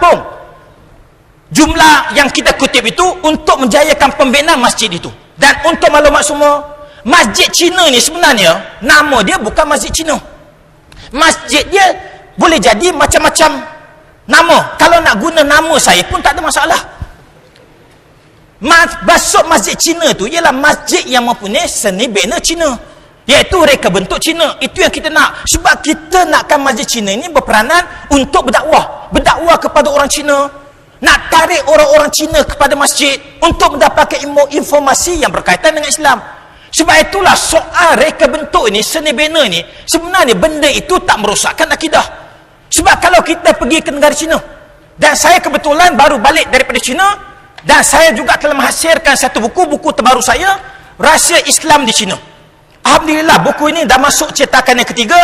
menampung jumlah yang kita kutip itu untuk menjayakan pembinaan masjid itu. Dan untuk maklumat semua, masjid Cina ni sebenarnya nama dia bukan masjid Cina. Masjid dia boleh jadi macam-macam nama. Kalau nak guna nama saya pun tak ada masalah. Maksud masjid Cina tu ialah masjid yang mempunyai seni bina Cina, iaitu reka bentuk Cina. Itu yang kita nak. Sebab kita nakkan masjid Cina ini berperanan untuk berdakwah kepada orang Cina, nak tarik orang-orang Cina kepada masjid untuk mendapatkan informasi yang berkaitan dengan Islam. Sebab itulah soal reka bentuk ini, seni bina ini, sebenarnya benda itu tak merosakkan akidah. Sebab kalau kita pergi ke negara Cina, dan saya kebetulan baru balik daripada Cina, dan saya juga telah menghasilkan satu buku terbaru saya, Rahsia Islam di Cina. Alhamdulillah, buku ini dah masuk cetakan yang ketiga,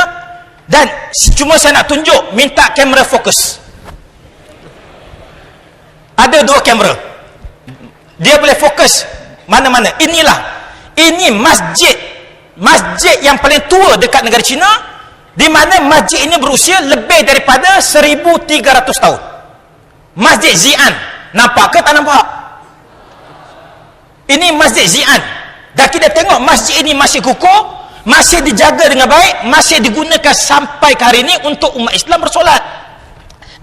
dan cuma saya nak tunjuk, minta kamera fokus. Ada 2 kamera, dia boleh fokus mana-mana. Ini masjid yang paling tua dekat negara Cina, di mana masjid ini berusia lebih daripada 1300 tahun. Masjid Xi'an, nampak ke tak nampak? Ini Masjid Xi'an. Dan kita tengok masjid ini masih kukuh, masih dijaga dengan baik, masih digunakan sampai ke hari ini untuk umat Islam bersolat.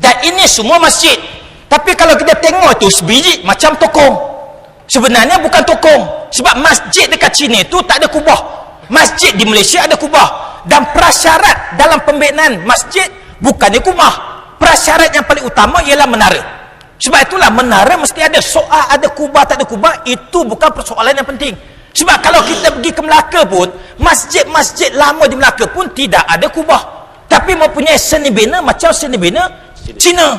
Dan ini semua masjid. Tapi kalau kita tengok itu sebiji macam tokong. Sebenarnya bukan tokong. Sebab masjid dekat China itu tak ada kubah. Masjid di Malaysia ada kubah. Dan prasyarat dalam pembinaan masjid bukannya kubah. Prasyarat yang paling utama ialah menara. Sebab itulah menara mesti ada. Soal ada kubah tak ada kubah, itu bukan persoalan yang penting. Sebab kalau kita pergi ke Melaka pun, masjid-masjid lama di Melaka pun tidak ada kubah, tapi mempunyai seni bina macam seni bina Cina.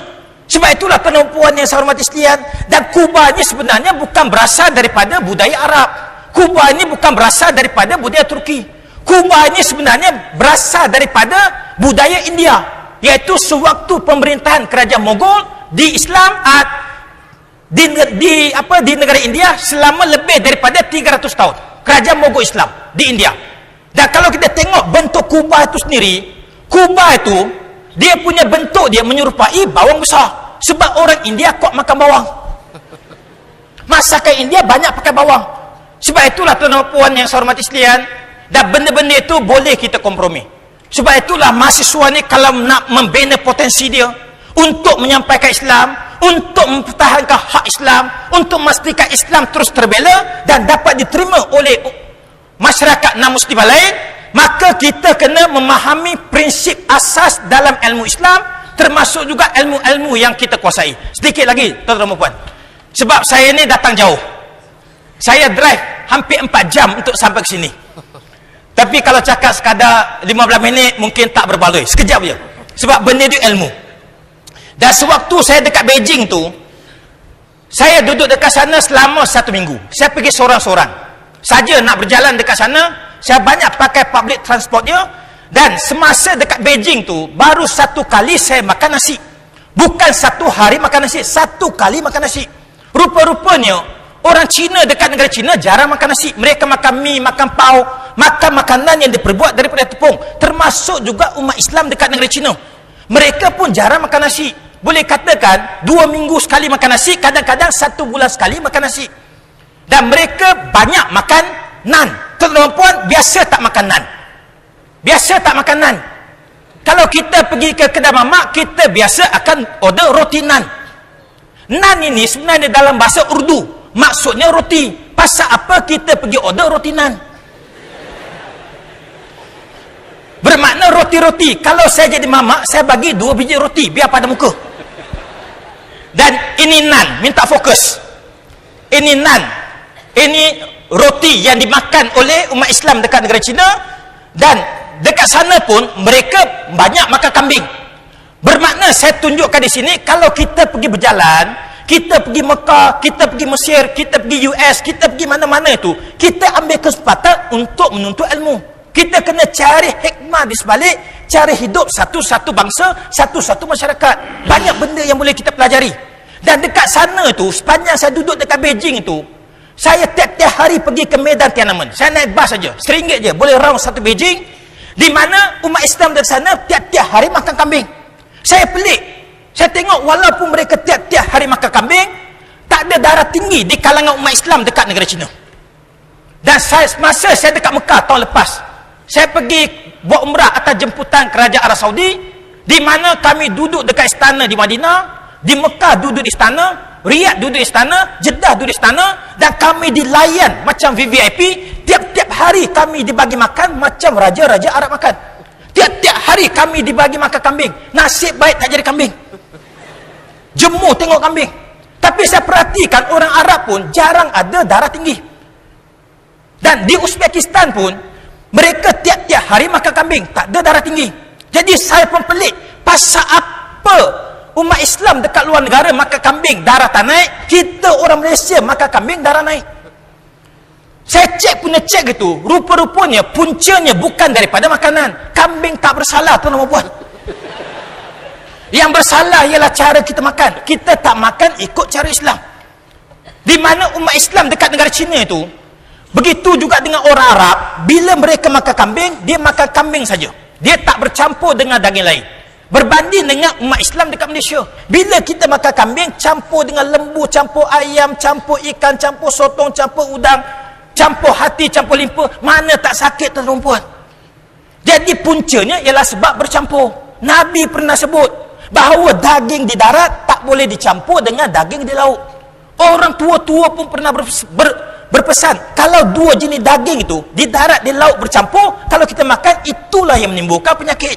Sebab itulah penumpuan yang saya hormati sekalian. Dan kubah ini sebenarnya bukan berasal daripada budaya Arab. Kubah ini bukan berasal daripada budaya Turki. Kubah ini sebenarnya berasal daripada budaya India, iaitu sewaktu pemerintahan kerajaan Mogol di Islam di negara India selama lebih daripada 300 tahun. Kerajaan Mogol Islam di India. Dan kalau kita tengok bentuk kubah itu sendiri, kubah itu dia punya bentuk dia menyerupai bawang besar. Sebab orang India kuat makan bawang. Masakan India banyak pakai bawang. Sebab itulah tuan-puan yang saya hormati sekalian, dan benda-benda itu boleh kita kompromi. Sebab itulah mahasiswa ni kalau nak membina potensi dia untuk menyampaikan Islam, untuk mempertahankan hak Islam, untuk memastikan Islam terus terbela dan dapat diterima oleh masyarakat non-Muslim lain, maka kita kena memahami prinsip asas dalam ilmu Islam, termasuk juga ilmu-ilmu yang kita kuasai. Sedikit lagi tuan-tuan dan puan, sebab saya ni datang jauh, saya drive hampir 4 jam untuk sampai ke sini. Tapi kalau cakap sekadar 15 minit mungkin tak berbaloi, sekejap je. Sebab benda itu ilmu. Dan sewaktu saya dekat Beijing tu, saya duduk dekat sana selama 1 minggu. Saya pergi seorang-seorang saja nak berjalan dekat sana. Saya banyak pakai public transport dia. Dan semasa dekat Beijing tu, baru 1 kali saya makan nasi. Bukan 1 hari makan nasi, 1 kali makan nasi. Rupa-rupanya orang Cina dekat negara Cina jarang makan nasi. Mereka makan mie, makan pau, makan makanan yang diperbuat daripada tepung. Termasuk juga umat Islam dekat negara Cina, mereka pun jarang makan nasi. Boleh katakan 2 minggu sekali makan nasi, kadang-kadang 1 bulan sekali makan nasi. Dan mereka banyak makan nan. Tuan-tuan puan biasa tak makan nan. Biasa tak makan nan. Kalau kita pergi ke kedai mamak, kita biasa akan order roti nan. Nan ini sebenarnya dalam bahasa Urdu maksudnya roti. Pasal apa kita pergi order roti nan? Bermakna roti-roti. Kalau saya jadi mamak, saya bagi 2 biji roti biar pada muka. Dan ini nan, minta fokus. Ini nan, ini roti yang dimakan oleh umat Islam dekat negara Cina. Dan dekat sana pun mereka banyak makan kambing. Bermakna saya tunjukkan di sini, kalau kita pergi berjalan, kita pergi Mekah, kita pergi Mesir, kita pergi US, kita pergi mana-mana itu, kita ambil kesempatan untuk menuntut ilmu. Kita kena cari hikmah di sebalik cara hidup satu-satu bangsa, satu-satu masyarakat. Banyak benda yang boleh kita pelajari. Dan dekat sana tu, sepanjang saya duduk dekat Beijing itu, saya tiap-tiap hari pergi ke Medan Tiananmen. Saya naik bas saja, RM1 je, boleh round satu Beijing. Di mana umat Islam dari sana tiap-tiap hari makan kambing. Saya pelik. Saya tengok walaupun mereka tiap-tiap hari makan kambing, tak ada darah tinggi di kalangan umat Islam dekat negara China. Dan masa saya dekat Mekah tahun lepas, saya pergi buat umrah atas jemputan kerajaan Arab Saudi, di mana kami duduk dekat istana di Madinah, di Mekah duduk di istana, Riyadh duduk di istana, Jeddah duduk di istana, dan kami dilayan macam VVIP. Tiap-tiap hari kami dibagi makan macam raja-raja Arab makan. Tiap-tiap hari kami dibagi makan kambing. Nasib baik tak jadi kambing. Jemu tengok kambing. Tapi saya perhatikan orang Arab pun jarang ada darah tinggi. Dan di Uzbekistan pun mereka tiap-tiap hari makan kambing, tak ada darah tinggi. Jadi saya pun pelik, pasal apa umat Islam dekat luar negara makan kambing darah tak naik, kita orang Malaysia makan kambing darah naik. Saya cek gitu, rupa-rupanya puncanya bukan daripada makanan. Kambing tak bersalah tuan-tuan dan puan. Yang bersalah ialah cara kita makan. Kita tak makan ikut cara Islam. Di mana umat Islam dekat negara China itu, begitu juga dengan orang Arab, bila mereka makan kambing, dia makan kambing saja. Dia tak bercampur dengan daging lain. Berbanding dengan umat Islam dekat Malaysia, bila kita makan kambing, campur dengan lembu, campur ayam, campur ikan, campur sotong, campur udang, campur hati, campur limpa, mana tak sakit tuan-tuan puan. Jadi puncanya ialah sebab bercampur. Nabi pernah sebut bahawa daging di darat tak boleh dicampur dengan daging di laut. Orang tua-tua pun pernah berpesan, kalau dua jenis daging itu di darat di laut bercampur, kalau kita makan, itulah yang menimbulkan penyakit.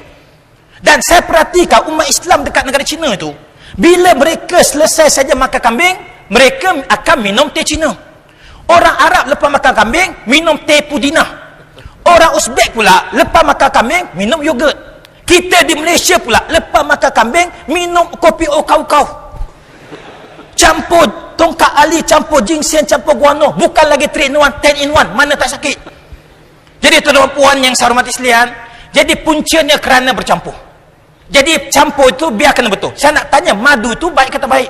Dan saya perhatikan umat Islam dekat negara China itu, bila mereka selesai saja makan kambing, mereka akan minum teh Cina. Orang Arab lepas makan kambing minum teh pudina. Orang Uzbek pula lepas makan kambing minum yogurt. Kita di Malaysia pula lepas makan kambing minum kopi kau-kau. Campur tongkat ali, campur ginseng, campur guano. Bukan lagi 3 in 1, 10 in 1. Mana tak sakit. Jadi tuan-tuan puan yang saya hormati sekalian, jadi puncanya kerana bercampur. Jadi campur itu biar kena betul. Saya nak tanya, madu itu baik kata baik?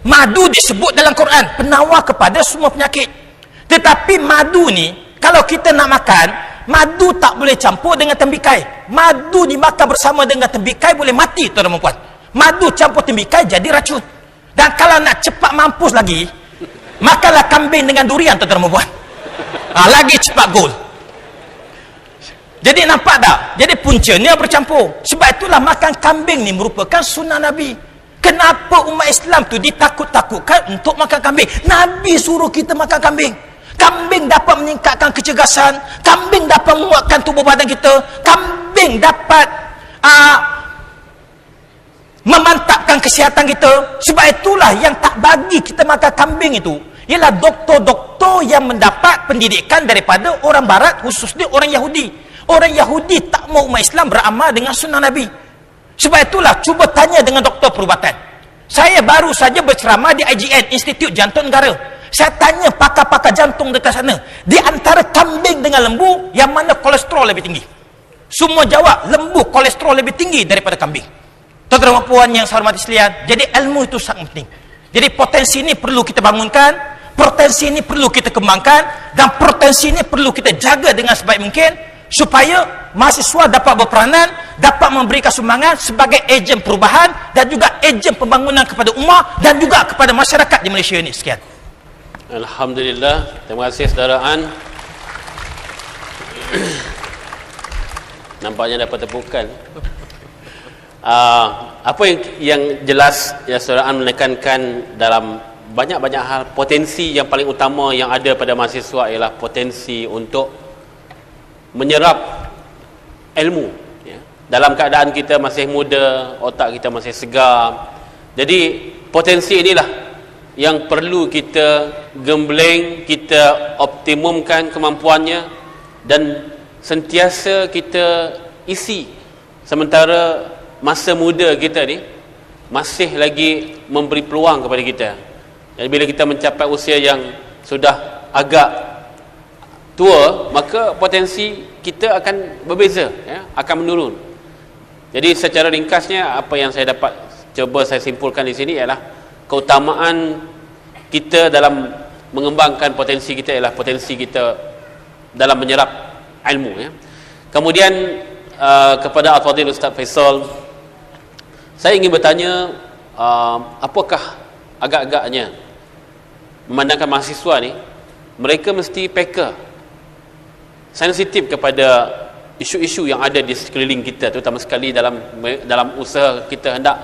Madu disebut dalam Quran penawar kepada semua penyakit. Tetapi madu ni, kalau kita nak makan, madu tak boleh campur dengan tembikai. Madu dimakan bersama dengan tembikai boleh mati tuan-tuan dan puan. Madu campur tembikai jadi racun. Dan kalau nak cepat mampus lagi, makanlah kambing dengan durian tuan-tuan dan puan. Lagi cepat gol. Jadi nampak tak? Jadi puncanya bercampur. Sebab itulah makan kambing ni merupakan sunnah Nabi. Kenapa umat Islam tu ditakut-takutkan untuk makan kambing? Nabi suruh kita makan kambing. Kambing dapat meningkatkan kecergasan, kambing dapat menguatkan tubuh badan kita, kambing dapat memantapkan kesihatan kita. Sebab itulah yang tak bagi kita makan kambing itu ialah doktor-doktor yang mendapat pendidikan daripada orang barat, khususnya orang Yahudi. Orang Yahudi tak mau umat Islam beramal dengan sunnah Nabi. Sebab itulah cuba tanya dengan doktor perubatan. Saya baru saja berceramah di IGN, Institut Jantung Negara. Saya tanya pakar-pakar jantung dekat sana, di antara kambing dengan lembu, yang mana kolesterol lebih tinggi? Semua jawab, lembu kolesterol lebih tinggi daripada kambing. Tuan-tuan dan puan yang saya hormati sekalian, jadi ilmu itu sangat penting. Jadi potensi ini perlu kita bangunkan, potensi ini perlu kita kembangkan, dan potensi ini perlu kita jaga dengan sebaik mungkin, supaya mahasiswa dapat berperanan, dapat memberikan sumbangan sebagai ejen perubahan dan juga ejen pembangunan kepada ummah dan juga kepada masyarakat di Malaysia ini. Sekian. Alhamdulillah. Terima kasih saudaraan. Nampaknya dapat tepukan. Apa yang jelas ya saudaraan menekankan dalam banyak-banyak hal, potensi yang paling utama yang ada pada mahasiswa ialah potensi untuk menyerap ilmu ya. Dalam keadaan kita masih muda, otak kita masih segar, jadi potensi inilah yang perlu kita gembleng, kita optimumkan kemampuannya dan sentiasa kita isi. Sementara masa muda kita ni masih lagi memberi peluang kepada kita. Jadi bila kita mencapai usia yang sudah agak tua, maka potensi kita akan berbeza ya, akan menurun. Jadi secara ringkasnya apa yang saya dapat cuba saya simpulkan di sini ialah keutamaan kita dalam mengembangkan potensi kita ialah potensi kita dalam menyerap ilmu ya. Kemudian kepada Al-Fadhil Ustaz Faisal, Saya ingin bertanya, apakah agak-agaknya memandangkan mahasiswa ni, mereka mesti peka, sensitif kepada isu-isu yang ada di sekeliling kita, terutama sekali dalam usaha kita hendak